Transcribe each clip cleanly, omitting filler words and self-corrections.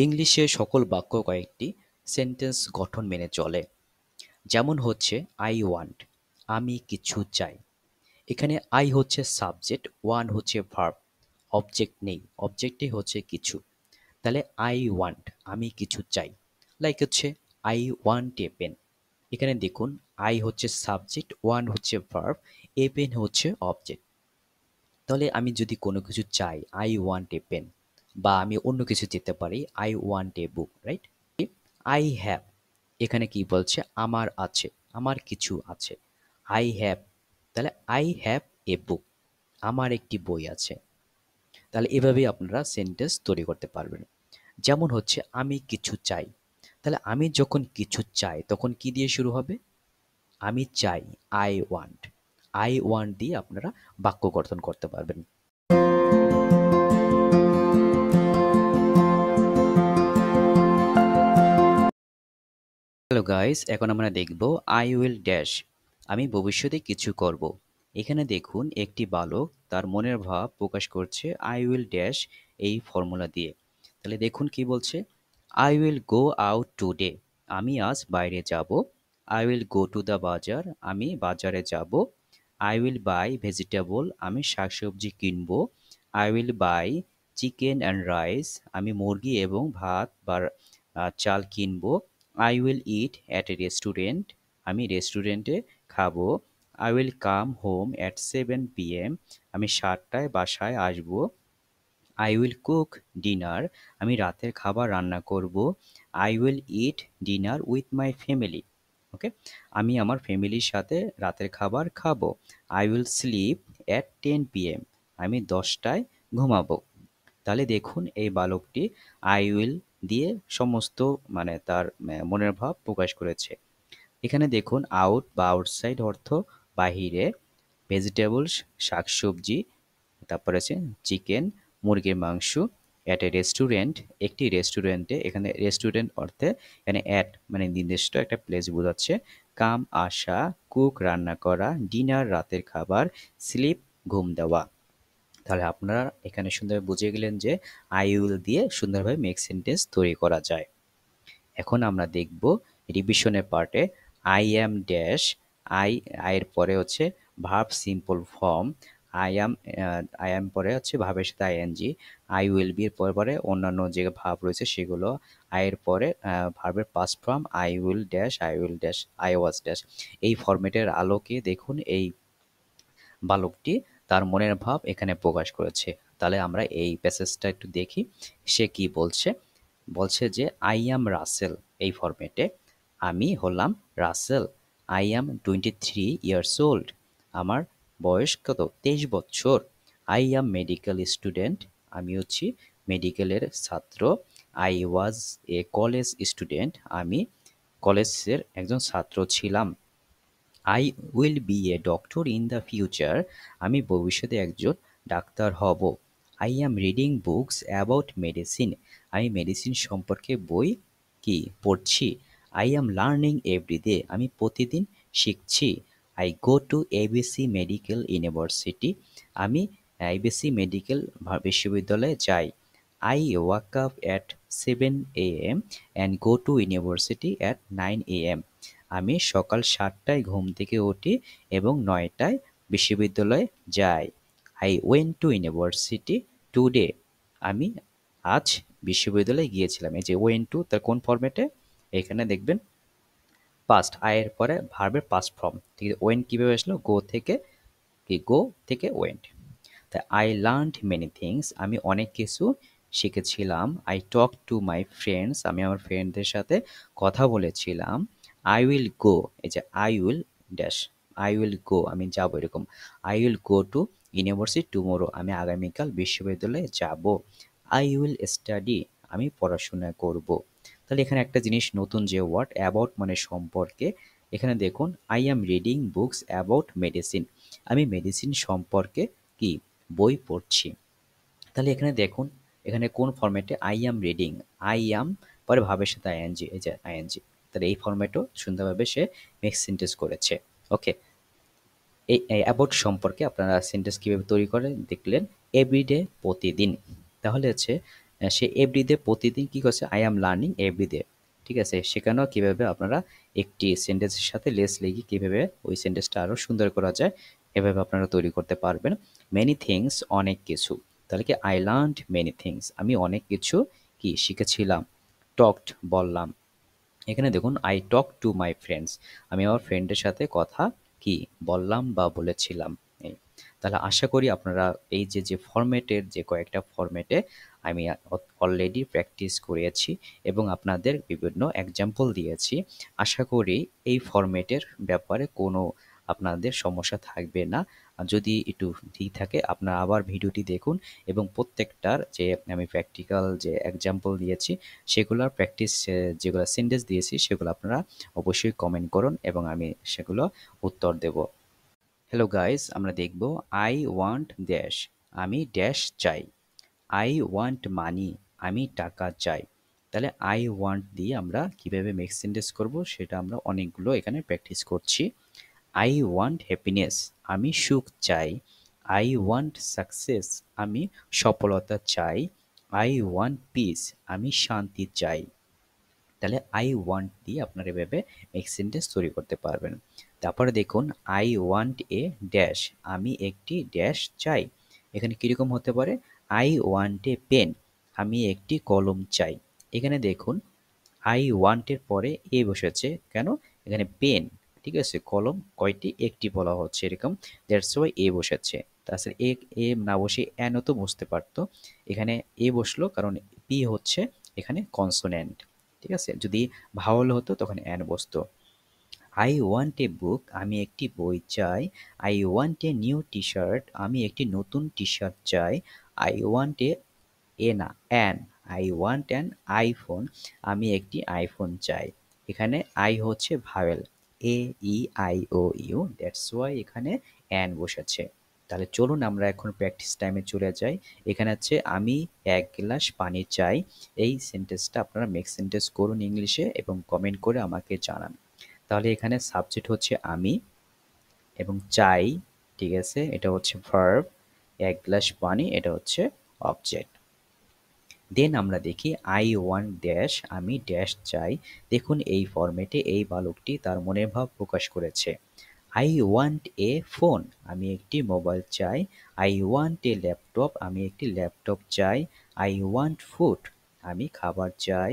ইংলিশে সকল বাক্য কয়েকটি সেন্টেন্স গঠন মেনে চলে। যেমন হচ্ছে আই ওয়ান্ট, আমি কিছু চাই। এখানে আই হচ্ছে সাবজেক্ট, ওয়ান হচ্ছে ভার্ব, অবজেক্ট নেই, অবজেক্টই হচ্ছে কিছু। তাহলে আই ওয়ান্ট, আমি কিছু চাই। লাইক হচ্ছে আই ওয়ান্ট এ পেন। এখানে দেখুন আই হচ্ছে সাবজেক্ট, ওয়ান হচ্ছে ভার্ব, এ পেন হচ্ছে অবজেক্ট। তাহলে আমি যদি কোনো কিছু চাই, আই ওয়ান্ট এ পেন, বা আমি অন্য কিছু যেতে পারি, I want a book, right? I have, এখানে কি বলছে? আমার আছে, আমার কিছু আছে। আই হ্যাভ, তাহলে আই হ্যাভ এ বুক, আমার একটি বই আছে। তাহলে এভাবেই আপনারা সেন্টেন্স তৈরি করতে পারবেন। যেমন হচ্ছে আমি কিছু চাই, তাহলে আমি যখন কিছু চাই তখন কি দিয়ে শুরু হবে? আমি চাই, আই ওয়ান্ট। আই ওয়ান্ট দিয়ে আপনারা বাক্য গঠন করতে পারবেন। হ্যালো গাইস, এখন আমরা দেখব আই উইল ড্যাশ, আমি ভবিষ্যতে কিছু করব। এখানে দেখুন একটি বালক তার মনের ভাব প্রকাশ করছে আই উইল ড্যাশ এই ফর্মুলা দিয়ে। তাহলে দেখুন কি বলছে? I will go out today, আমি আজ বাইরে যাব। I will go to the বাজার, আমি বাজারে যাব। আই উইল বাই ভেজিটেবল, আমি শাকসবজি কিনবো। I will buy chicken and rice, আমি মুরগি এবং ভাত বা চাল কিনবো। I will eat at a restaurant, আমি রেস্টুরেন্টে খাবো। I will come home at 7 PM, আমি 7টায় বাসায় আসবো। আই উইল কুক ডিনার, আমি রাতের খাবার রান্না করব। I will eat dinner with my family, okay, আমি আমার ফ্যামিলির সাথে রাতের খাবার খাবো। I will sleep at 10 PM, আমি 10টায় ঘুমাবো। তাহলে দেখুন এই বালকটি আই উইল দিয়ে সমস্ত মানে তার মনের ভাব প্রকাশ করেছে। এখানে দেখুন আউট বা আউটসাইড অর্থ বাহিরে, ভেজিটেবলস শাকসবজি, তারপর আছে চিকেন মুরগির মাংস, অ্যাট এ রেস্টুরেন্ট একটি রেস্টুরেন্টে, এখানে রেস্টুরেন্ট অর্থে এখানে অ্যাট মানে নির্দিষ্ট একটা প্লেস বোঝাচ্ছে। কাম আসা, কুক রান্না করা, ডিনার রাতের খাবার, স্লিপ ঘুম দেওয়া। তাহলে আপনারা এখানে সুন্দরভাবে বুঝে গেলেন যে আই উইল দিয়ে সুন্দরভাবে মেক সেন্টেন্স তৈরি করা যায়। এখন আমরা দেখব রিভিশনের পার্টে আই অ্যাম ড্যাশ। আই, আয়ের পরে হচ্ছে verb simple form. I am পরে হচ্ছে ভার্বের সাথে আইএনজি। আই উইল বি এর পরে পরে অন্যান্য যে ভার্ব রয়েছে সেগুলো। আয়ের পরে ভার্বের past form I will dash, I will dash, I was dash. এই ফরম্যাটের আলোকে দেখুন এই বালকটি তার মনের ভাব এখানে প্রকাশ করেছে। তাহলে আমরা এই প্যাসেজটা একটু দেখি, সে কি বলছে। বলছে যে আই অ্যাম রাসেল, এই ফরম্যাটে আমি হলাম Russell. I am 23 years old, আমার বয়স কত? 23 বছর। আই অ্যাম মেডিকেল স্টুডেন্ট, আমি হচ্ছি মেডিকেলের ছাত্র। I was A college student, আমি কলেজের একজন ছাত্র ছিলাম। I will B a doctor in the future, আমি ভবিষ্যতে একজন ডাক্তার হব। I am reading books about medicine, আমি মেডিসিন সম্পর্কে বই কি পড়ছি। আই অ্যাম লার্নিং এভরিডে, আমি প্রতিদিন শিখছি। I go to ABC medical university, আমি এবিসি মেডিকেল বিশ্ববিদ্যালয়ে যাই। I walk up at 7 AM and go to university at 9 AM, আমি সকাল 7টায় ঘুম থেকে উঠি এবং 9টায় বিশ্ববিদ্যালয়ে যাই। I went two university today, আমি আজ বিশ্ববিদ্যালয়ে গিয়েছিলাম। এই যে ওয়েন্ট টু তার কোন ফরম্যাটে? এখানে দেখবেন পাস্ট, আয়ের পরে ভার্বের পাস্ট ফর্ম। ঠিক আছে, ওয়েন্ট কীভাবে আসলো? গো থেকে, কি গো থেকে ওয়েন্ট। তা আই লার্নড মেনি থিংস, আমি অনেক কিছু শিখেছিলাম। I talk to my friends, আমি আমার ফ্রেন্ডদের সাথে কথা বলেছিলাম। আই উইল গো, এই যে I will dash, I will গো আমি যাব এরকম। I will go two university tomorrow, আমি আগামীকাল বিশ্ববিদ্যালয়ে যাব। আই উইল স্টাডি, আমি পড়াশোনা করব। তাহলে এখানে একটা জিনিস নতুন, যে ওয়ার্ড অ্যাবাউট মানে সম্পর্কে। এখানে দেখুন I am reading books about medicine, আমি মেডিসিন সম্পর্কে কি বই পড়ছি। তাহলে এখানে দেখুন এখানে কোন ফরম্যাটে? I am reading, I am পরে ভাবের সাথে আইএনজি, এই যে আইএনজি। তাহলে এই ফরম্যাটও সুন্দরভাবে সে মিক্স সেন্টেন্স করেছে। ওকে, এই অ্যাবাউট সম্পর্কে আপনারা সেন্টেন্স কীভাবে তৈরি করে দেখলেন, এভরিডে প্রতিদিন। তাহলে হচ্ছে সে এভরিডে প্রতিদিন কি করছে? I am learning everyday. ঠিক আছে? সেখানেও কিভাবে আপনারা একটি সেন্টেন্সের সাথে লেস লিখে কিভাবে ওই সেন্টেন্সটা আরো সুন্দর করা যায়, এভাবে আপনারা তৈরি করতে পারবেন। মেনি থিংস অনেক কিছু। তাহলে কি আই লার্নড মেনি থিংস। আমি অনেক কিছু কি শিখেছিলাম। টকড বললাম। এখানে দেখুন I talk to my friends. আমি আমার ফ্রেন্ডের সাথে কথা কি বললাম বা বলেছিলাম। এই তাহলে আশা করি আপনারা এই যে ফরম্যাটের যে কয়েকটা ফরম্যাটে আমি অলরেডি প্র্যাকটিস করেছি এবং আপনাদের বিভিন্ন এক্সাম্পল দিয়েছি। আশা করি এই ফরম্যাটের ব্যাপারে কোনো আপনাদের সমস্যা থাকবে না। আর যদি একটু ঠিক থাকে আপনারা আবার ভিডিওটি দেখুন এবং প্রত্যেকটার যে আমি প্র্যাকটিক্যাল যে এক্সাম্পল দিয়েছি সেগুলোর প্র্যাকটিস যেগুলো সেন্টেন্স দিয়েছি সেগুলো আপনারা অবশ্যই কমেন্ট করুন এবং আমি সেগুলো উত্তর দেব। হ্যালো গাইস, আমরা দেখব আই ওয়ান্ট ড্যাশ। আমি ড্যাশ চাই। আই ওয়ান্ট মানি। আমি টাকা চাই। তাহলে আই ওয়ান্ট দিয়ে আমরা কিভাবে মেক সেন্টেন্স করব সেটা আমরা অনেকগুলো এখানে প্র্যাকটিস করছি। I want happiness. আমি সুখ চাই। I want success. আমি সফলতা চাই। I want piece. আমি শান্তি চাই। তাহলে আই ওয়ান্ট দিয়ে আপনারা এভাবে মেক সেন্টেন্স তৈরি করতে পারবেন। তারপরে দেখুন আই ওয়ান্ট এ ড্যাশ। আমি একটি ড্যাশ চাই। এখানে কীরকম হতে পারে? I want a pen. আমি একটি কলম চাই। এখানে দেখুন আই ওয়ান্টের পরে এ বসেছে কেন? এখানে পেন, ঠিক আছে, কলম কয়টি? একটি বলা হচ্ছে এরকম, দ্যাটস ওয়াই এ বসেছে। তাছাড়া এ না বসে এনও তো বসতে পারতো। এখানে এ বসলো কারণ পি হচ্ছে এখানে কনসোনেন্ট। ঠিক আছে, যদি ভাওয়াল হতো তখন এন বসতো। I want a book. আমি একটি বই চাই। I want a new T shirt. আমি একটি নতুন টি শার্ট চাই। I want a no an. I want an iPhone. আমি একটি আইফোন চাই। এখানে আই হচ্ছে vowel, A E I O U, that's why এখানে অ্যান বসেছে। তাহলে চলুন আমরা এখন প্র্যাকটিস টাইমে চলে যাই। এখানে হচ্ছে আমি এক গ্লাস পানি চাই। এই সেন্টেন্সটা আপনারা মেক সেন্টেন্স করুন ইংলিশে এবং কমেন্ট করে আমাকে জানান। তাহলে এখানে সাবজেক্ট হচ্ছে আমি এবং চাই, ঠিক আছে, এটা হচ্ছে ভার্ব। এক গ্লাস পানি এটা হচ্ছে অবজেক্ট। দেন আমরা দেখি আই ওয়ান্ট ড্যাশ। আমি ড্যাশ চাই। দেখুন এই ফরম্যাটে এই বালকটি তার মনের ভাব প্রকাশ করেছে। I want A phone. আমি একটি মোবাইল চাই। I want a laptop. আমি একটি ল্যাপটপ চাই। I want food. আমি খাবার চাই।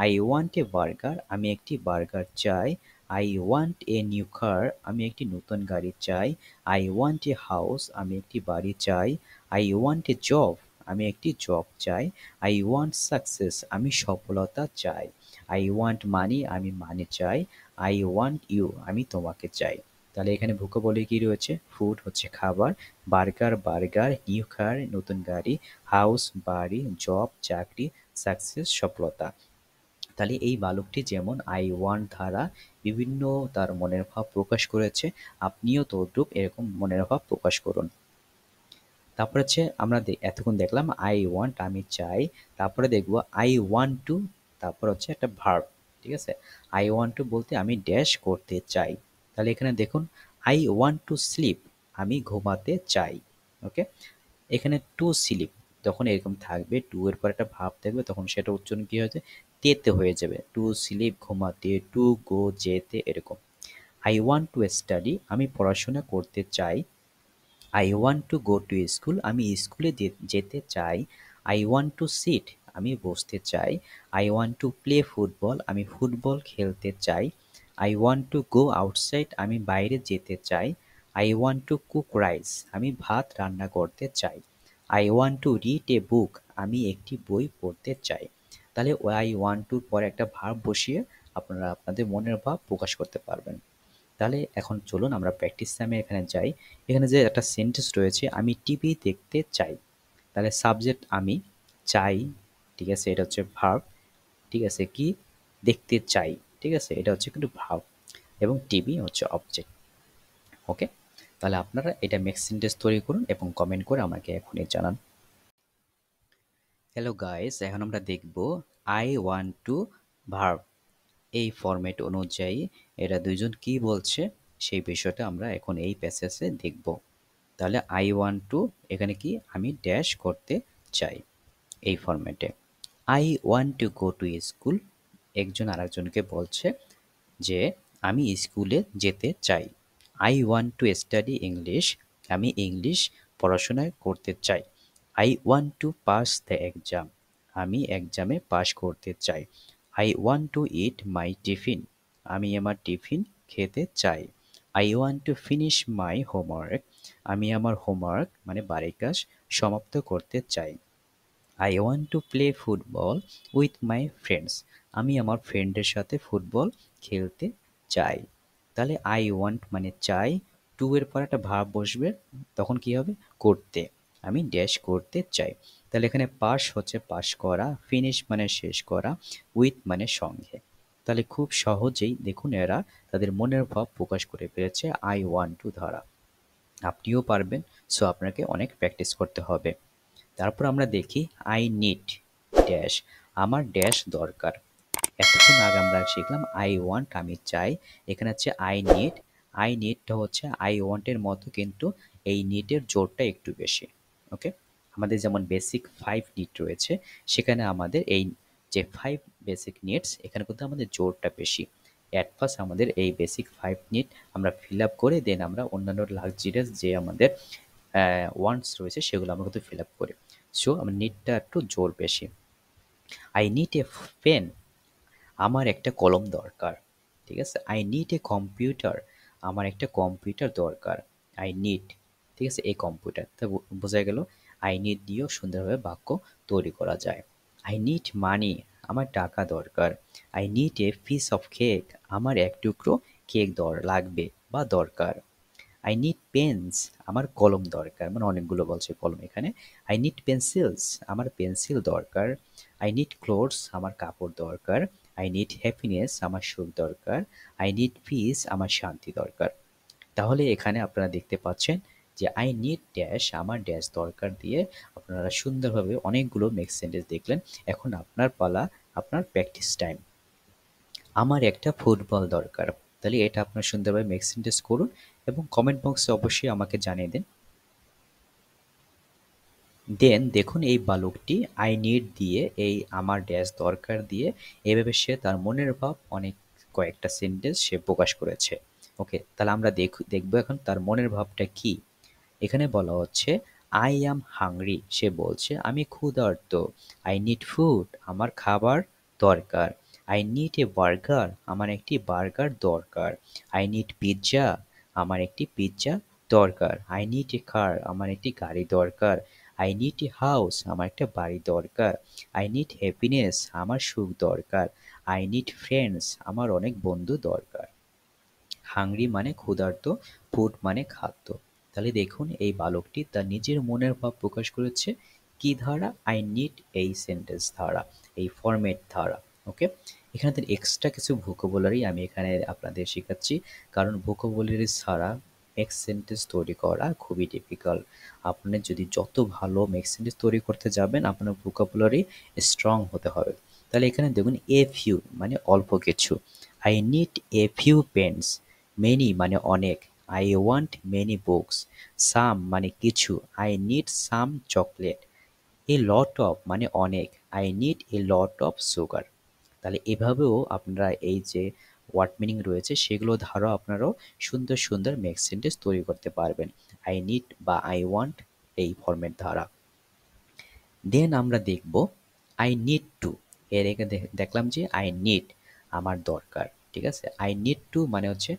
I want A burger. আমি একটি বার্গার চাই। I want a new car. আমি একটি নতুন গাড়ি চাই। I want a house. আমি একটি বাড়ি চাই। I want A job. আমি একটি জব চাই। I want success. আমি সফলতা চাই। আই ওয়ান্ট মানি। আমি মানি চাই। I want you. আমি তোমাকে চাই। তাহলে এখানে ভোকাবুলারি কি রয়েছে? ফুড হচ্ছে খাবার, বার্গার, নিউ কার নতুন গাড়ি, হাউস বাড়ি, জব চাকরি, সাকসেস সফলতা। তাহলে এই বালকটি যেমন আই ওয়ান্ট দ্বারা বিভিন্ন তার মনের ভাব প্রকাশ করেছে, আপনিও তদ্রূপ এরকম মনের ভাব প্রকাশ করুন। তারপরে হচ্ছে আমরা এতক্ষণ দেখলাম আই ওয়ান্ট আমি চাই। তারপরে দেখবো আই ওয়ান্ট টু, তারপর হচ্ছে একটা ভার্ব। ঠিক আছে, আই ওয়ান্ট টু বলতে আমি ড্যাশ করতে চাই। তাহলে এখানে দেখুন আই ওয়ান্ট টু স্লিপ। আমি ঘুমাতে চাই। ওকে, এখানে টু স্লিপ যখন এরকম থাকবে, টু এর পর একটা ভাব থাকবে, তখন সেটা উচ্চারণ কি হয়েছে? তেতে হয়ে যাবে। টু স্লিপ ঘুমাতে, টু গো যেতে, এরকম। I want to study. আমি পড়াশোনা করতে চাই। I want to go to school. আমি স্কুলে যেতে চাই। I want to sit. আমি বসতে চাই। I want to play football. আমি ফুটবল খেলতে চাই। I want to go outside. আমি বাইরে যেতে চাই। I want to cook rice. আমি ভাত রান্না করতে চাই। I want to read a book. আমি একটি বই পড়তে চাই। তাহলে আই ওয়ান্ট টুর পরে একটা ভার্ব বসিয়ে আপনারা আপনাদের মনের ভাব প্রকাশ করতে পারবেন। তাহলে এখন চলুন আমরা প্র্যাকটিস টাইমে এখানে যাই। এখানে যে একটা সেন্টেন্স রয়েছে আমি টিভি দেখতে চাই। তাহলে সাবজেক্ট আমি, চাই, ঠিক আছে, এটা হচ্ছে ভার্ব, ঠিক আছে, কি দেখতে চাই, ঠিক আছে, এটা হচ্ছে কিন্তু ভার্ব এবং টিভি হচ্ছে অবজেক্ট। ওকে, তাহলে আপনারা এটা মেক সেন্টেন্স তৈরি করুন এবং কমেন্ট করে আমাকে এখনই জানান। হ্যালো গাইস, এখন আমরা দেখব আই ওয়ান্ট টু ভার্ব। এই ফরম্যাট অনুযায়ী এরা দুইজন কি বলছে সেই বিষয়টা আমরা এখন এই প্যাসেজে দেখব। তাহলে আই ওয়ান্ট টু এখানে কি? আমি ড্যাশ করতে চাই, এই ফরম্যাটে। I want to go to school. একজন আরেকজনকে বলছে যে আমি স্কুলে যেতে চাই। I want to study English. আমি ইংলিশ পড়াশোনা করতে চাই। I want two pass the exam. আমি এক্সামে পাস করতে চাই। I want two it my tiffin. আমি আমার টিফিন খেতে চাই। I want two finish my homework. আমি আমার হোমওয়ার্ক মানে বাড়ির কাজ সমাপ্ত করতে চাই। I want to play football with my friends. আমি আমার ফ্রেন্ডের সাথে ফুটবল খেলতে চাই। তাহলে আই ওয়ান্ট মানে চাই, টু এর পর একটা ভার্ব বসবে, তখন কি হবে? করতে। আমি ড্যাশ করতে চাই। তাহলে এখানে পাস হচ্ছে পাস করা, ফিনিশ মানে শেষ করা, উইথ মানে সঙ্গে। তাহলে খুব সহজেই দেখুন এরা তাদের মনের ভাব প্রকাশ করে ফেলেছে আই ওয়ান্ট টু দ্বারা। আপনিও পারবেন, সো আপনাকে অনেক প্র্যাকটিস করতে হবে। তারপর আমরা দেখি আই নিড ড্যাশ। আমার ড্যাশ দরকার। এতক্ষণ আগে আমরা শিখলাম আই ওয়ান্ট আমি চাই, এখানে হচ্ছে আই নিড। আই নিডটা হচ্ছে আই ওয়ান্টের মতো, কিন্তু এই নিডের জোরটা একটু বেশি। ওকে, আমাদের যেমন বেসিক 5 নিড রয়েছে, সেখানে আমাদের এই যে 5 বেসিক নিডস, এখানে কিন্তু আমাদের জোরটা বেশি। অ্যাট ফার্স্ট আমাদের এই বেসিক 5 নিড আমরা ফিল আপ করে দেন আমরা অন্যান্য লাক্সারিয়াস যে আমাদের ওয়ান্টস রয়েছে সেগুলো আমরা কিন্তু ফিল আপ করি। সো আমার নিডটা একটু জোর বেশি। I need a pen. আমার একটা কলম দরকার। ঠিক আছে? I need a computer. আমার একটা কম্পিউটার দরকার। আই নিড, ঠিক আছে, এই কম্পিউটার। তা বোঝা গেল আই নিড দিয়েও সুন্দরভাবে বাক্য তৈরি করা যায়। I need money. আমার টাকা দরকার। I need a piece of cake. আমার এক টুকরো কেক লাগবে বা দরকার। I need pens. আমার কলম দরকার, মানে অনেকগুলো বলছে কলম এখানে। I need pencils. আমার পেন্সিল দরকার। I need clothes. আমার কাপড় দরকার। I need happiness. আমার সুখ দরকার। I need peace. আমার শান্তি দরকার। তাহলে এখানে আপনারা দেখতে পাচ্ছেন যে আই নিড ড্যাশ আমার ড্যাশ দরকার দিয়ে আপনারা সুন্দরভাবে অনেকগুলো মেক সেন্টেন্স দেখলেন। এখন আপনার পালা, আপনার প্র্যাকটিস টাইম। আমার একটা ফুটবল দরকার। তাহলে এটা আপনার সুন্দরভাবে মেক সেন্টেন্স করুন এবং কমেন্ট বক্সে অবশ্যই আমাকে জানিয়ে দিন। দেন দেখুন এই বালকটি আই নিড দিয়ে এই আমার ড্যাশ দরকার দিয়ে এভাবে সে তার মনের ভাব অনেক কয়েকটা সেন্টেন্স সে প্রকাশ করেছে। ওকে, তাহলে আমরা দেখবো এখন তার মনের ভাবটা কি। এখানে বলা হচ্ছে আই অ্যাম হাংরি। সে বলছে আমি ক্ষুধার্ত। I need food. আমার খাবার দরকার। I need A burger. আমার একটি বার্গার দরকার। I need pizza. আমার একটি পিৎজা দরকার। I need A car. আমার একটি গাড়ি দরকার। I need A house. আমার একটা বাড়ি দরকার। I need happiness. আমার সুখ দরকার। I need friends. আমার অনেক বন্ধু দরকার। হাংরি মানে ক্ষুধার্ত, ফুড মানে খাদ্য। তাহলে দেখুন এই বালকটি তার নিজের মনের ভাব প্রকাশ করেছে কি ধারা? আই নিড এই সেন্টেন্স ধারা, এই ফরম্যাট ধারা। ওকে, এখানে তার এক্সট্রা কিছু ভোকাবুলারি আমি এখানে আপনাদের শেখাচ্ছি, কারণ ভোকাবুলারি ছাড়া মেক সেন্টেন্স তৈরি করা খুবই ডিফিকাল্ট। আপনি যদি যত ভালো মেক সেন্টেন্স তৈরি করতে যাবেন, আপনার ভোকাবুলারি স্ট্রং হতে হবে। তাহলে এখানে দেখুন এ ফিউ মানে অল্প কিছু। I need a few pens. Many মানে অনেক। I want many books. Some মানে কিছু। I need some chocolate. A lot of মানে অনেক। I need a lot of sugar. তাহলে এভাবেও আপনারা এই যে ওয়ার্ড মিনিং রয়েছে সেগুলো ধারাও আপনারাও সুন্দর সুন্দর মেক সেন্টেন্স তৈরি করতে পারবেন আই নিড বা আই ওয়ান্ট এই ফরম্যাট ধারা। দেন আমরা দেখব আই নিড টু। এর আগে দেখলাম যে আই নিড আমার দরকার, ঠিক আছে। আই নিড টু মানে হচ্ছে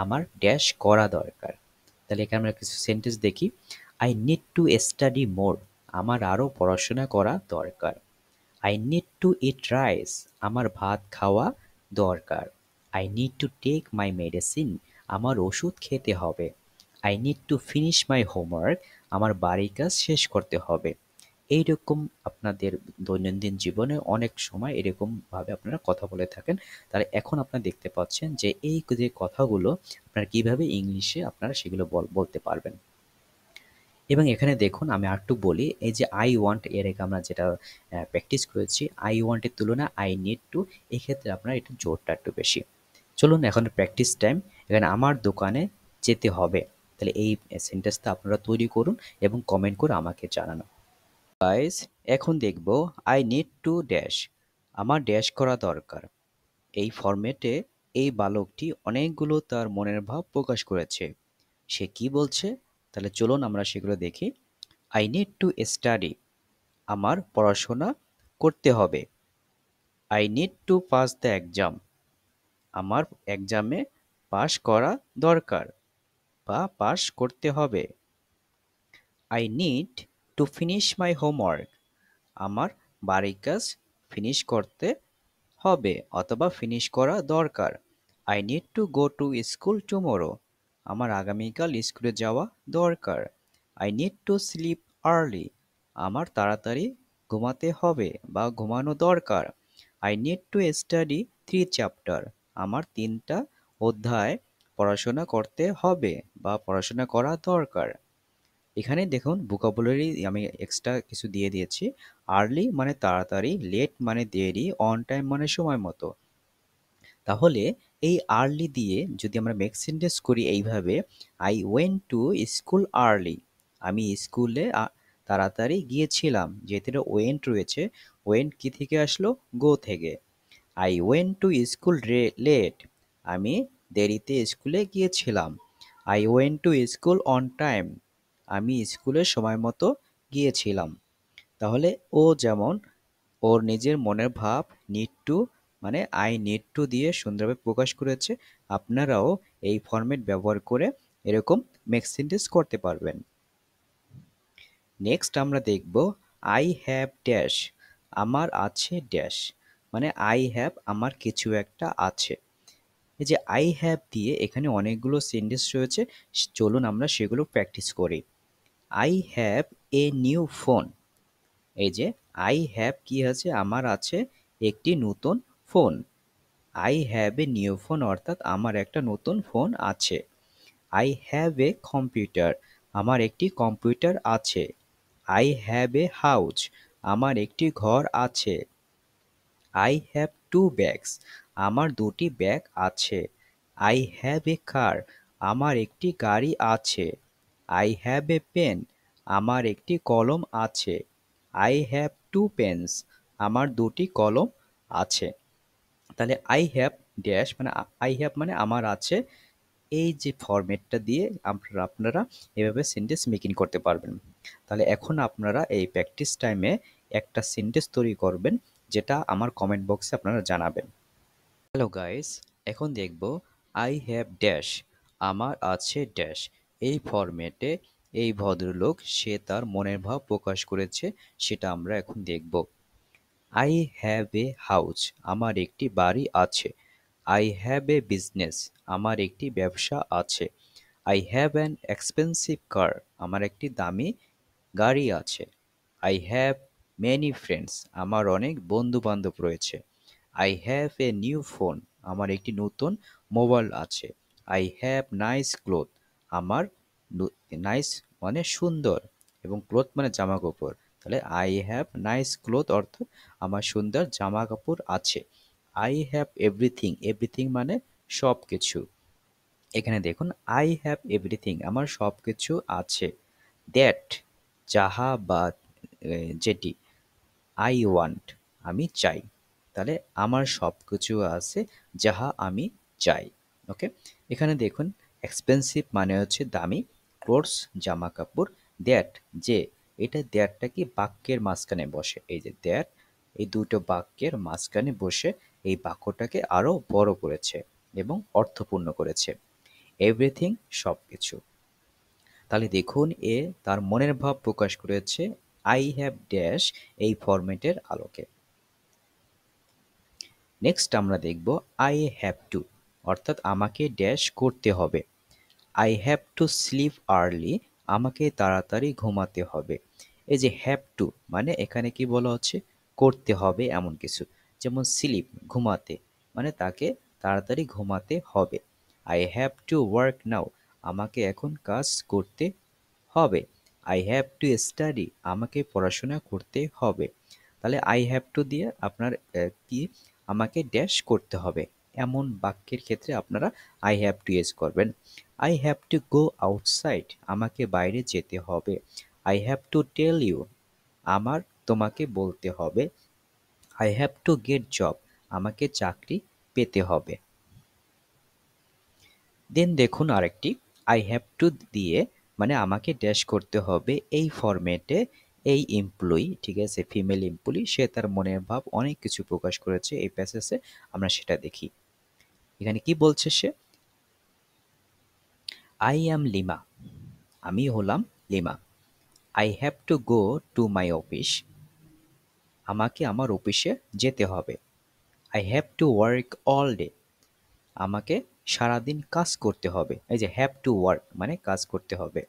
আমার ড্যাশ করা দরকার। তাহলে এখানে আমরা কিছু সেন্টেন্স দেখি। I need to study more. আমার আরও পড়াশোনা করা দরকার। I need to eat rice. আমার ভাত খাওয়া দরকার। I need to take my medicine. আমার ওষুধ খেতে হবে। I need to finish my homework. আমার বাড়ির কাজ শেষ করতে হবে। এইরকম আপনাদের দৈনন্দিন জীবনে অনেক সময় এরকমভাবে আপনারা কথা বলে থাকেন। তাহলে এখন আপনারা দেখতে পাচ্ছেন যে এই যে কথাগুলো আপনারা কিভাবে ইংলিশে আপনারা সেগুলো বলতে পারবেন। এবং এখানে দেখুন আমি আরেকটু বলি, এই যে আই ওয়ান্ট এর আগে আমরা যেটা প্র্যাকটিস করেছি, আই ওয়ান্টের তুলনায় আই নিড টু, এক্ষেত্রে আপনার একটু জোরটা একটু বেশি। চলুন এখন প্র্যাকটিস টাইম। এখানে আমার দোকানে যেতে হবে। তাহলে এই সেন্টেন্সটা আপনারা তৈরি করুন এবং কমেন্ট করে আমাকে জানান। গাইস, এখন দেখব আই নিড টু ড্যাশ। আমার ড্যাশ করা দরকার। এই ফরম্যাটে এই বালকটি অনেকগুলো তার মনের ভাব প্রকাশ করেছে। সে কি বলছে? তাহলে চলুন আমরা সেগুলো দেখি। I need to study. আমার পড়াশোনা করতে হবে। I need two pass the exam. আমার এক্সামে পাশ করা দরকার বা পাশ করতে হবে। I need to finish my homework. আমার বাড়ির কাজ ফিনিশ করতে হবে অথবা ফিনিশ করা দরকার। I need two go to school tomorrow. আমার আগামীকাল স্কুলে যাওয়া দরকার। I need to sleep early. আমার তাড়াতাড়ি ঘুমাতে হবে বা ঘুমানো দরকার। I need to study 3 chapter. আমার 3টা অধ্যায় পড়াশোনা করতে হবে বা পড়াশোনা করা দরকার। এখানে দেখুন ভোকাবুলারি আমি এক্সট্রা কিছু দিয়ে দিয়েছি। আর্লি মানে তাড়াতাড়ি, লেট মানে দেরি, অন টাইম মানে সময় মতো। তাহলে এই আর্লি দিয়ে যদি আমরা মেক সেন্টেন্স করি এইভাবে, I went to school early. আমি স্কুলে তাড়াতাড়ি গিয়েছিলাম। যেহেতু এটা ওয়েন্ট রয়েছে, ওয়েন্ট কি থেকে আসলো? গো থেকে। I went to school late. আমি দেরিতে স্কুলে গিয়েছিলাম। I went to school on time. আমি স্কুলে সময় মতো গিয়েছিলাম। তাহলে ও যেমন ওর নিজের মনের ভাব নিড টু মানে আই নিড টু দিয়ে সুন্দরভাবে প্রকাশ করেছে। আপনারাও এই ফরম্যাট ব্যবহার করে এরকম মেক সেন্টেন্স করতে পারবেন। নেক্সট আমরা দেখব আই হ্যাভ ড্যাশ। আমার আছে ড্যাশ মানে আই হ্যাভ আমার কিছু একটা আছে। এই যে আই হ্যাভ দিয়ে এখানে অনেকগুলো সেন্টেন্স রয়েছে। চলুন আমরা সেগুলো প্র্যাকটিস করি। I have a new phone. এই যে আই হ্যাভ কি আছে? আমার আছে একটি নতুন phone. I have a new phone অর্থাৎ আমার একটা নতুন ফোন আছে। I have a computer. আমার একটি কম্পিউটার আছে। I have a house. আমার একটি ঘর আছে। I have two bags. আমার দুটি ব্যাগ আছে। I have a car. আমার একটি গাড়ি আছে। I have a pen. আমার একটি কলম আছে। I have two pens. আমার দুটি কলম আছে। তাহলে আই হ্যাভ ড্যাশ মানে আই হ্যাভ মানে আমার আছে। এই যে ফরম্যাটটা দিয়ে আপনারা এভাবে সেন্টেন্স মেকিং করতে পারবেন। তাহলে এখন আপনারা এই প্র্যাকটিস টাইমে একটা সেন্টেন্স তৈরি করবেন, যেটা আমার কমেন্ট বক্সে আপনারা জানাবেন। হ্যালো গাইস, এখন দেখব আই হ্যাভ ড্যাশ। আমার আছে ড্যাশ। এই ফরম্যাটে এই ভদ্রলোক সে তার মনের ভাব প্রকাশ করেছে, সেটা আমরা এখন দেখব। I have a house. আমার একটি বাড়ি আছে। I have A business. আমার একটি ব্যবসা আছে। আই হ্যাভ অ্যান এক্সপেন্সিভ কার। আমার একটি দামি গাড়ি আছে। I have many friends. আমার অনেক বন্ধু বান্ধব রয়েছে। I have a new phone. আমার একটি নতুন মোবাইল আছে। I have nice cloth. আমার নাইস মানে সুন্দর এবং ক্লোথ মানে জামা কাপড়। তাহলে আই হ্যাভ নাইস ক্লোথ অর্থাৎ আমার সুন্দর জামা কাপড় আছে। I have everything. এভরিথিং মানে সব কিছু। এখানে দেখুন আই হ্যাভ এভরিথিং আমার সব কিছু আছে। দ্যাট যাহা বা যেটি। আই ওয়ান্ট আমি চাই। তাহলে আমার সব কিছু আছে যাহা আমি চাই। ওকে, এখানে দেখুন এক্সপেন্সিভ মানে হচ্ছে দামি, ক্লোথস জামা কাপড়, দ্যাট যে, এটা দ্যাটটা কি বাক্যের মাঝখানে বসে। এই যে দ্যাট এই দুটো বাক্যের মাঝখানে বসে এই বাক্যটাকে আরো বড় করেছে এবং অর্থপূর্ণ করেছে। এভরিথিং সব কিছু। তাহলে দেখুন এ তার মনের ভাব প্রকাশ করেছে আই হ্যাভ ড্যাশ এই ফরম্যাটের আলোকে। নেক্সট আমরা দেখব আই হ্যাভ টু অর্থাৎ আমাকে ড্যাশ করতে হবে। I have to sleep early. আমাকে তাড়াতাড়ি ঘুমাতে হবে। এই যে হ্যাভ টু মানে এখানে কি বলা হচ্ছে? করতে হবে এমন কিছু। যেমন স্লিপ ঘুমাতে মানে তাকে তাড়াতাড়ি ঘুমাতে হবে। আই হ্যাভ টু ওয়ার্ক নাও। আমাকে এখন কাজ করতে হবে। I have to study. আমাকে পড়াশোনা করতে হবে। তাহলে আই হ্যাভ টু দিয়ে আপনার কি আমাকে ড্যাশ করতে হবে এমন বাক্যের ক্ষেত্রে আপনারা আই হ্যাভ টু ইউজ করবেন। I have to go outside. আমাকে বাইরে যেতে হবে। I have to tell you. আমার তোমাকে বলতে হবে। I have to get job, আমাকে চাকরি পেতে হবে। দেন দেখুন আরেকটি, আই হ্যাভ টু দিয়ে মানে আমাকে ড্যাশ করতে হবে এই ফরম্যাটে। এই এমপ্লয়ি, ঠিক আছে, ফিমেল এমপ্লয়ি, সে তার মনের ভাব অনেক কিছু প্রকাশ করেছে এই প্যাসেজে, আমরা সেটা দেখি। এখানে কি বলছে সে, আই অ্যাম লিমা, আমি হলাম lima. I have to go to my office, আমাকে আমার অফিসে যেতে হবে। I have to work all day, আমাকে সারাদিন কাজ করতে হবে। এই যে হ্যাভ টু ওয়ার্ক মানে কাজ করতে হবে।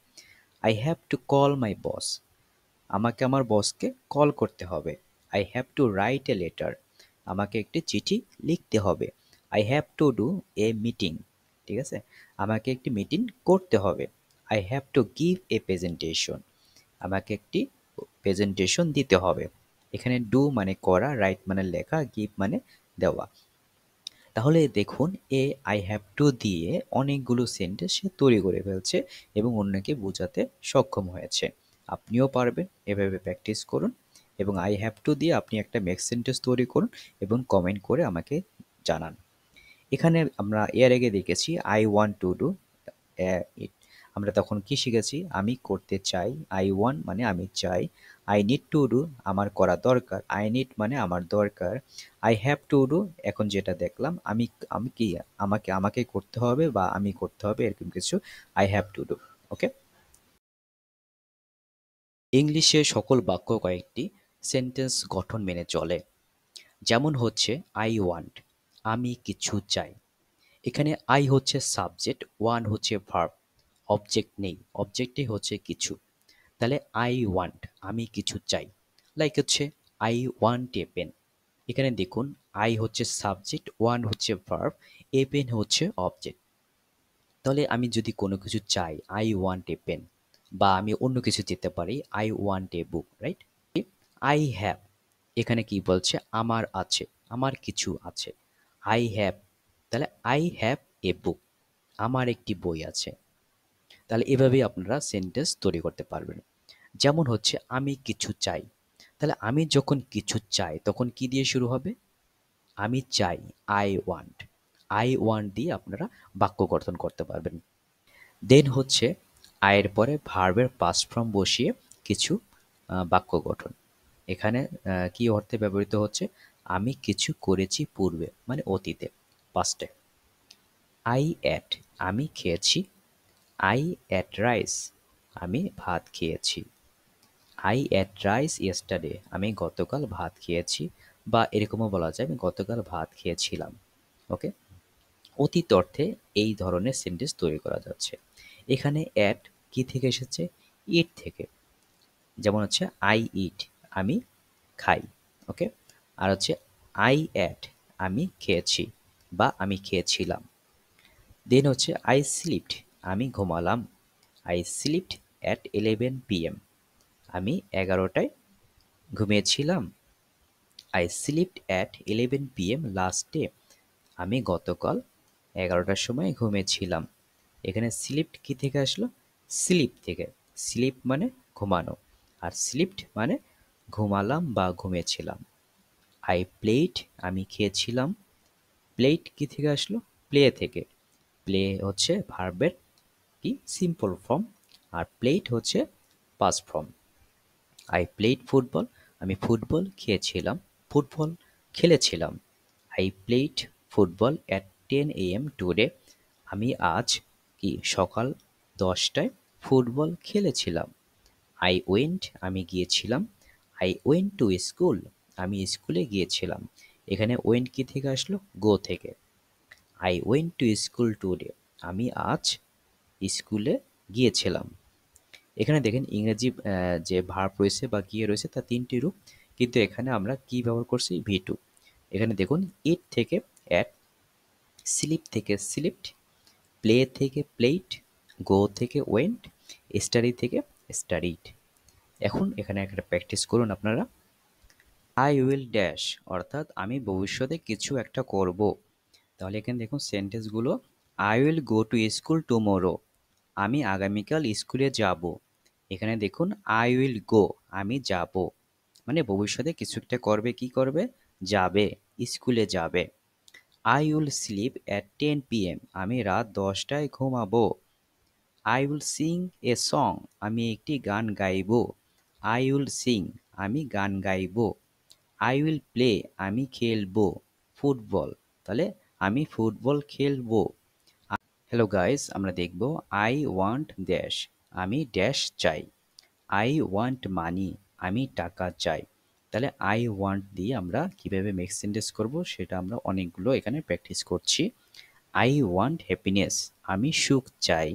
I have to call my boss, আমাকে আমার বসকে কল করতে হবে। I have to write a letter, আমাকে একটি চিঠি লিখতে হবে। I have to do a meeting, ঠিক আছে, আমাকে একটি মিটিং করতে হবে। I have to give a presentation, আমাকে একটি প্রেজেন্টেশন দিতে হবে। এখানে ডু মানে করা, রাইট মানে লেখা, গিভ মানে দেওয়া। তাহলে দেখুন এ আই হ্যাভ টু দিয়ে অনেকগুলো সেন্টেন্স সে তৈরি করে ফেলছে এবং অন্যকে বোঝাতে সক্ষম হয়েছে। আপনিও পারবেন, এভাবে প্র্যাকটিস করুন এবং আই হ্যাভ টু দিয়ে আপনি একটা মেক সেন্টেন্স তৈরি করুন এবং কমেন্ট করে আমাকে জানান। এখানে আমরা এর আগে দেখেছি I want to do it, আমরা তখন কি শিখেছি, আমি করতে চাই, আই ওয়ান্ট মানে আমি চাই, আই নিড টু ডু আমার করা দরকার, আই নিড মানে আমার দরকার, আই হ্যাভ টু ডু এখন যেটা দেখলাম আমি আমি কি আমাকে আমাকে করতে হবে বা আমি করতে হবে এরকম কিছু, আই হ্যাভ টু ডু। ওকে, ইংলিশে সকল বাক্য কয়েকটি সেন্টেন্স গঠন মেনে চলে। যেমন হচ্ছে আই ওয়ান্ট, আমি কিছু চাই। এখানে আই হচ্ছে সাবজেক্ট, ওয়ান হচ্ছে ভার্ব, অবজেক্ট নেই, অবজেক্টই হচ্ছে কিছু। তাহলে আই ওয়ান্ট আমি কিছু চাই। লাইক হচ্ছে আই ওয়ান্ট এ পেন। এখানে দেখুন আই হচ্ছে সাবজেক্ট, ওয়ান হচ্ছে ভার্ব, এ পেন হচ্ছে অবজেক্ট। তাহলে আমি যদি কোনো কিছু চাই, আই ওয়ান্ট এ পেন, বা আমি অন্য কিছু যেতে পারি, I want a book, right. I have, এখানে কি বলছে, আমার আছে, আমার কিছু আছে। আই হ্যাভ, তাহলে আই হ্যাভ এ বুক, আমার একটি বই আছে। তাহলে এভাবেই আপনারা সেন্টেন্স তৈরি করতে পারবেন। যেমন হচ্ছে আমি কিছু চাই, তাহলে আমি যখন কিছু চাই তখন কি দিয়ে শুরু হবে, আমি চাই, আই ওয়ান্ট। আই ওয়ান্ট দিয়ে আপনারা বাক্য গঠন করতে পারবেন। দেন হচ্ছে আয়ের পরে ভার্বের পাস্ট ফর্ম বসিয়ে কিছু বাক্য গঠন। এখানে কি অর্থে ব্যবহৃত হচ্ছে, আমি কিছু করেছি পূর্বে মানে অতীতে, পাস্টে। আই অ্যাট আমি খেয়েছি, আই অ্যাট রাইস আমি ভাত খেয়েছি। আই অ্যাট রাইস ইয়েস্টারডে আমি গতকাল ভাত খেয়েছি, বা এরকমও বলা যায় আমি গতকাল ভাত খেয়েছিলাম। ওকে, অতীত অর্থে এই ধরনের সেন্টেন্স তৈরি করা যাচ্ছে। এখানে অ্যাট কি থেকে এসেছে, ইট থেকে। যেমন হচ্ছে আই ইট আমি খাই। ওকে, আর হচ্ছে আই অ্যাট আমি খেয়েছি বা আমি খেয়েছিলাম। দেন হচ্ছে আই স্লিপড আমি ঘুমালাম। আই স্লিপড অ্যাট 11 PM আমি 11টায় ঘুমিয়েছিলাম। I slept at 11 PM last day আমি গতকাল 11টার সময় ঘুমিয়েছিলাম। এখানে স্লিপড কি থেকে আসলো, স্লিপ থেকে। স্লিপ মানে ঘুমানো, আর স্লিপড মানে ঘুমালাম বা ঘুমিয়েছিলাম। আই প্লেড আমি খেয়েছিলাম। প্লেড কি থেকে আসলো, প্লে থেকে। প্লে হচ্ছে ভার্বের কি সিম্পল ফর্ম, আর প্লেড হচ্ছে past form. I played football আমি ফুটবল খেয়েছিলাম, ফুটবল খেলেছিলাম। I played football at 10 AM today আমি আজ কি সকাল 10টায় ফুটবল খেলেছিলাম। আই ওয়েন্ট আমি গিয়েছিলাম। আই ওয়েন্ট টু স্কুল আমি স্কুলে গিয়েছিলাম। এখানে ওয়েন্ট কি থেকে আসলো, গো থেকে। I went to school today আমি আজ স্কুলে গিয়েছিলাম। এখানে দেখেন ইংরেজি যে ভার্ব রয়েছে বা গিয়ে রয়েছে তার তিনটি রূপ, কিন্তু এখানে আমরা কি ব্যবহার করছি, ভি টু। এখানে দেখুন ইট থেকে অ্যাট, স্লিপ থেকে স্লিপড, প্লে থেকে প্লেড, গো থেকে ওয়েন্ট, স্টাডি থেকে স্টাডিড। এখন এখানে একটা প্র্যাকটিস করুন আপনারা। আই উইল ড্যাশ অর্থাৎ আমি ভবিষ্যতে কিছু একটা করব। তাহলে এখানে দেখুন সেন্টেন্সগুলো, I will go to school tomorrow আমি আগামীকাল স্কুলে যাব। এখানে দেখুন আই উইল গো আমি যাব। মানে ভবিষ্যতে কিছু একটা করবে, কি করবে? যাবে, স্কুলে যাবে। I will sleep at 10 p.m. আমি রাত 10টায় ঘুমাবো। I will sing a song. আমি একটি গান গাইবো। I will sing. আমি গান গাইবো। I will play. আমি খেলবো ফুটবল। তাহলে আমি ফুটবল খেলবো। হ্যালো গাইস, আমরা দেখব I want ড্যাশ। আমি ড্যাশ চাই। I want মানি। আমি টাকা চাই। তাহলে I want দিয়ে আমরা কিভাবে মেক সেন্টেন্স করব সেটা আমরা অনেকগুলো এখানে প্র্যাকটিস করছি। I want happiness. আমি সুখ চাই।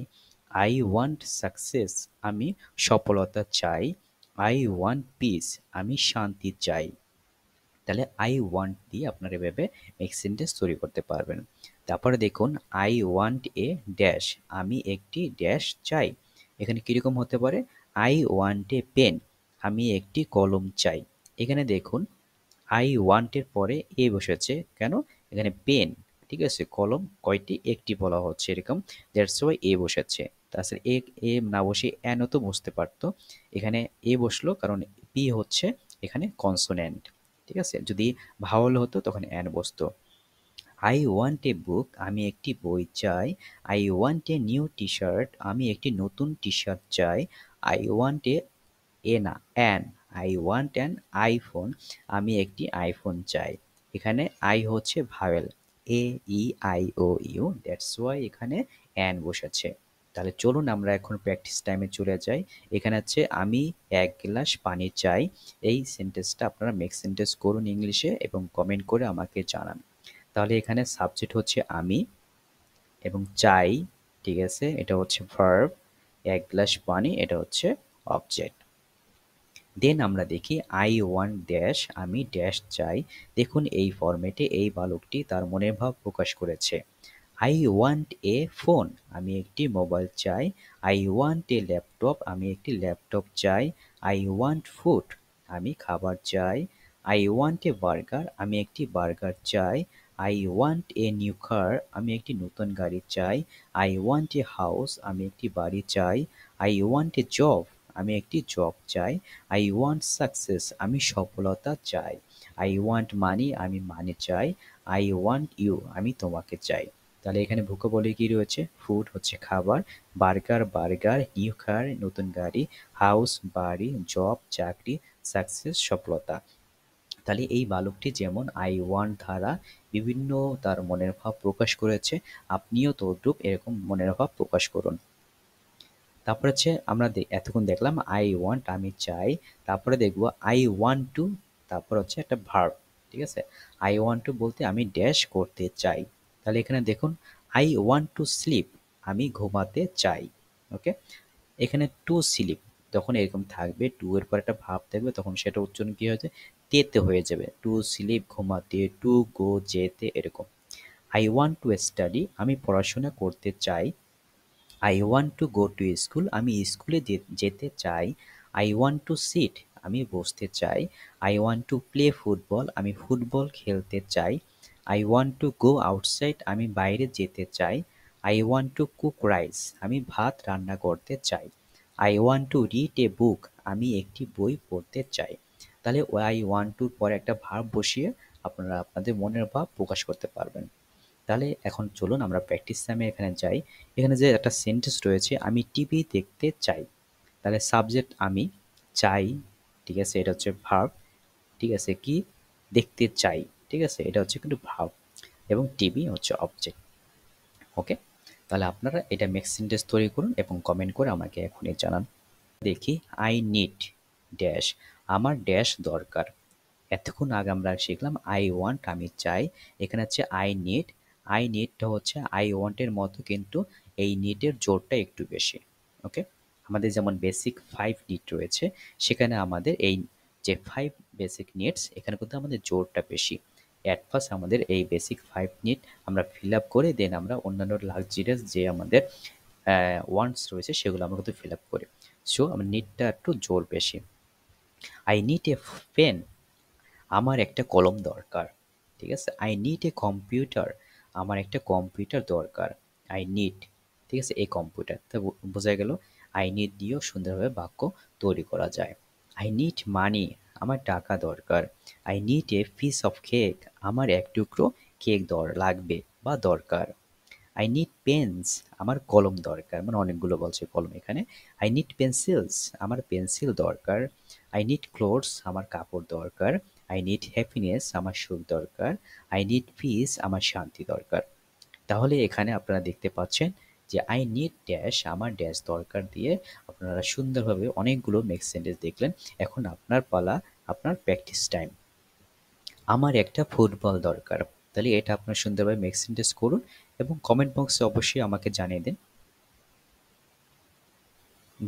I want success. আমি সফলতা চাই। I want piece. আমি শান্তি চাই। তাহলে আই ওয়ান্ট দিয়ে আপনারা এভাবে মেক সেন্টেন্স তৈরি করতে পারবেন। তারপরে দেখুন আই ওয়ান্ট এ ড্যাশ। আমি একটি ড্যাশ চাই। এখানে কীরকম হতে পারে? I want a pen. আমি একটি কলম চাই। এখানে দেখুন আই ওয়ান্টের পরে এ বসেছে কেন? এখানে পেন, ঠিক আছে, কলম কয়টি? একটি বলা হচ্ছে এরকম, দ্যাটস ওয়াই এ বসেছে। তাছাড়া এ না বসে এনও তো বসতে পারতো, এখানে এ বসলো কারণ পি হচ্ছে এখানে কনসোনেন্ট, ঠিক আছে। যদি ভাওয়াল হতো তখন এন বসতো। I want a book. আমি একটি বই চাই। I want a new T shirt. আমি একটি নতুন টি শার্ট চাই। I want a no an. I want an iPhone. আমি একটি আইফোন চাই। এখানে আই হচ্ছে vowel, A E I O U, that's why এখানে অ্যান বসেছে। তাহলে চলুন আমরা এখন প্র্যাকটিস টাইমে চলে যাই। এখানে হচ্ছে আমি এক গ্লাস পানি চাই। এই সেন্টেন্সটা আপনারা মেক সেন্টেন্স করুন ইংলিশে এবং কমেন্ট করে আমাকে জানান। তাহলে এখানে সাবজেক্ট হচ্ছে আমি এবং চাই, ঠিক আছে, এটা হচ্ছে ভার্ব। এক গ্লাস পানি এটা হচ্ছে অবজেক্ট। দেন আমরা দেখি আই ওয়ান্ট ড্যাশ। আমি ড্যাশ চাই। দেখুন এই ফরম্যাটে এই বালকটি তার মনের ভাব প্রকাশ করেছে। I want A phone. আমি একটি মোবাইল চাই। I want a laptop. আমি একটি ল্যাপটপ চাই। I want food. আমি খাবার চাই। I want A burger. আমি একটি বার্গার চাই। I want a new car. আমি একটি নতুন গাড়ি চাই। I want a house. আমি একটি বাড়ি চাই। I want A job. আমি একটি জব চাই। I want success. আমি সফলতা চাই। আই ওয়ান্ট মানি। আমি মানি চাই। I want you. আমি তোমাকে চাই। তাহলে এখানে ভোকাবুলারি কি রয়েছে? ফুড হচ্ছে খাবার, বার্গার নিউ কার নতুন গাড়ি, হাউস বাড়ি, জব চাকরি, সাকসেস সফলতা। তাহলে এই বালকটি যেমন আই ওয়ান্ট দ্বারা বিভিন্ন তার মনের ভাব প্রকাশ করেছে, আপনিও তদ্রূপ এরকম মনের ভাব প্রকাশ করুন। তারপর হচ্ছে আমরা এতক্ষণ দেখলাম আই ওয়ান্ট আমি চাই। তারপরে দেখব আই ওয়ান্ট টু, তারপর হচ্ছে একটা ভার্ব, ঠিক আছে। আই ওয়ান্ট টু বলতে আমি ড্যাশ করতে চাই। তাহলে এখানে দেখুন আই ওয়ান্ট টু স্লিপ। আমি ঘুমাতে চাই। ওকে, এখানে টু স্লিপ তখন এরকম থাকবে, টু এর পর একটা ভাব থাকবে, তখন সেটা উচ্চারণ কি হয়েছে? তেতে হয়ে যাবে। টু স্লিপ ঘুমাতে, টু গো যেতে, এরকম। I want to study. আমি পড়াশোনা করতে চাই। I want to go to school. আমি স্কুলে যেতে চাই। I want to sit. আমি বসতে চাই। I want to play football. আমি ফুটবল খেলতে চাই। I want to go outside. আমি বাইরে যেতে চাই। I want to cook rice. আমি ভাত রান্না করতে চাই। I want to read a book. আমি একটি বই পড়তে চাই। তাহলে আই ওয়ান্ট টুর পরে একটা ভার্ব বসিয়ে আপনারা আপনাদের মনের ভাব প্রকাশ করতে পারবেন। তাহলে এখন চলুন আমরা প্র্যাকটিস টাইমে এখানে যাই। এখানে যে একটা সেন্টেন্স রয়েছে আমি টিভি দেখতে চাই। তাহলে সাবজেক্ট আমি, চাই, ঠিক আছে, এটা হচ্ছে ভার্ব, ঠিক আছে, কি দেখতে চাই, ঠিক আছে, এটা হচ্ছে কিন্তু ভার্ব, এবং টিভি হচ্ছে অবজেক্ট। ওকে, তাহলে আপনারা এটা মেক সেন্টেন্স তৈরি করুন এবং কমেন্ট করে আমাকে এখনই জানান। দেখি আই নিড ড্যাশ। আমার ড্যাশ দরকার। এতক্ষণ আগে আমরা শিখলাম আই ওয়ান্ট আমি চাই। এখানে হচ্ছে আই নিড। আই নিডটা হচ্ছে আই ওয়ান্টের মতো, কিন্তু এই নিডের জোরটা একটু বেশি। ওকে, আমাদের যেমন বেসিক 5 নিড রয়েছে, সেখানে আমাদের এই যে 5 বেসিক নিডস, এখানে কিন্তু আমাদের জোরটা বেশি। অ্যাট ফার্স্ট আমাদের এই বেসিক 5 নিড আমরা ফিল আপ করে দেন আমরা অন্যান্য লাক্সারিয়াস যে আমাদের ওয়ান্টস রয়েছে সেগুলো আমরা কিন্তু ফিল আপ করি। সো আমার নিডটা একটু জোর বেশি। I need a pen. আমার একটা কলম দরকার, ঠিক আছে। I need a computer. আমার একটা কম্পিউটার দরকার। আই নিড, ঠিক আছে, এই কম্পিউটার। তো বোঝা গেল আই নিড দিয়েও সুন্দরভাবে বাক্য তৈরি করা যায়। আই নিড মানি, আমার টাকা দরকার। I need a piece of cake, আমার এক টুকরো কেক লাগবে বা দরকার। আই নিড পেনস, আমার কলম দরকার, মানে অনেকগুলো বলছে কলম এখানে। আই নিড পেন্সিলস, আমার পেন্সিল দরকার। আই নিড ক্লোথস, আমার কাপড় দরকার। আই নিড হ্যাপিনেস, আমার সুখ দরকার। আই নিড পিস, আমার শান্তি দরকার। তাহলে এখানে আপনারা দেখতে পাচ্ছেন যে আই নিড ড্যাশ, আমার ড্যাশ দরকার দিয়ে আপনারা সুন্দরভাবে অনেকগুলো মেক সেন্টেন্স দেখলেন। এখন আপনার পালা, আপনার প্র্যাকটিস টাইম। আমার একটা ফুটবল দরকার। তাহলে এটা আপনারা সুন্দরভাবে মেক সেন্টেন্স করুন এবং কমেন্ট বক্সে অবশ্যই আমাকে জানিয়ে দিন।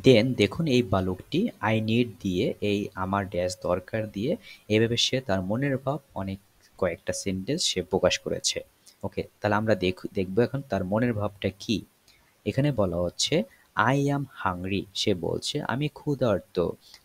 দেন দেখুন এই বালকটি আই নিড দিয়ে এই আমার ড্যাশ দরকার দিয়ে এভাবে সে তার মনের ভাব অনেক কয়েকটা সেন্টেন্স সে প্রকাশ করেছে। ওকে, তাহলে আমরা দেখবো এখন তার মনের ভাবটা কি। এখানে বলা হচ্ছে আই অ্যাম হাংরি, সে বলছে আমি ক্ষুধার্ত।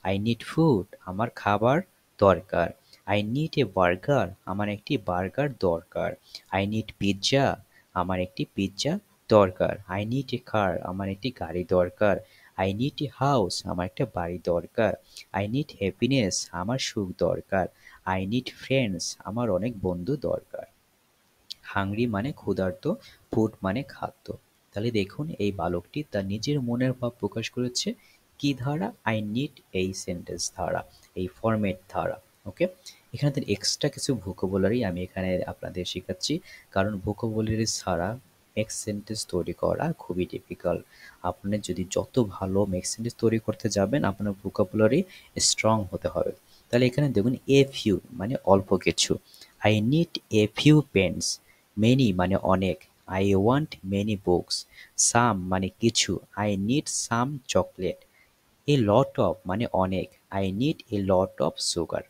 আই নিড ফুড, আমার খাবার দরকার। আই নিড এ বার্গার, আমার একটি বার্গার দরকার। আই নিড পিৎজা, আমার একটি পিৎজা দরকার। আই নিড এ কার, আমার একটি গাড়ি দরকার। আই নিড এ হাউস, আমার একটা বাড়ি দরকার। আই নিড হ্যাপিনেস, আমার সুখ দরকার। আই নিড ফ্রেন্ডস, আমার অনেক বন্ধু দরকার। হাংরি মানে ক্ষুধার্ত, ফুড মানে খাদ্য। তাহলে দেখুন এই বালকটি তার নিজের মনের ভাব প্রকাশ করেছে কি ধারা, আই নিড এই সেন্টেন্স ধারা, এই ফরম্যাট ধারা। ওকে, এখানে এক্সট্রা কিছু ভোকাবুলারি আমি এখানে আপনাদের শেখাচ্ছি, কারণ ভোকাবুলারি ছাড়া মেক সেন্টেন্স তৈরি করা খুবই ডিফিকাল্ট। আপনি যদি যত ভালো মেক সেন্টেন্স তৈরি করতে যাবেন আপনার ভোকাবুলারি স্ট্রং হতে হবে। তাহলে এখানে দেখুন এ ফিউ মানে অল্প কিছু। I need a few pens, many মানে অনেক। I want many books, some মানে কিছু। I need some chocolate. A lot of মানে অনেক। I need a lot of sugar.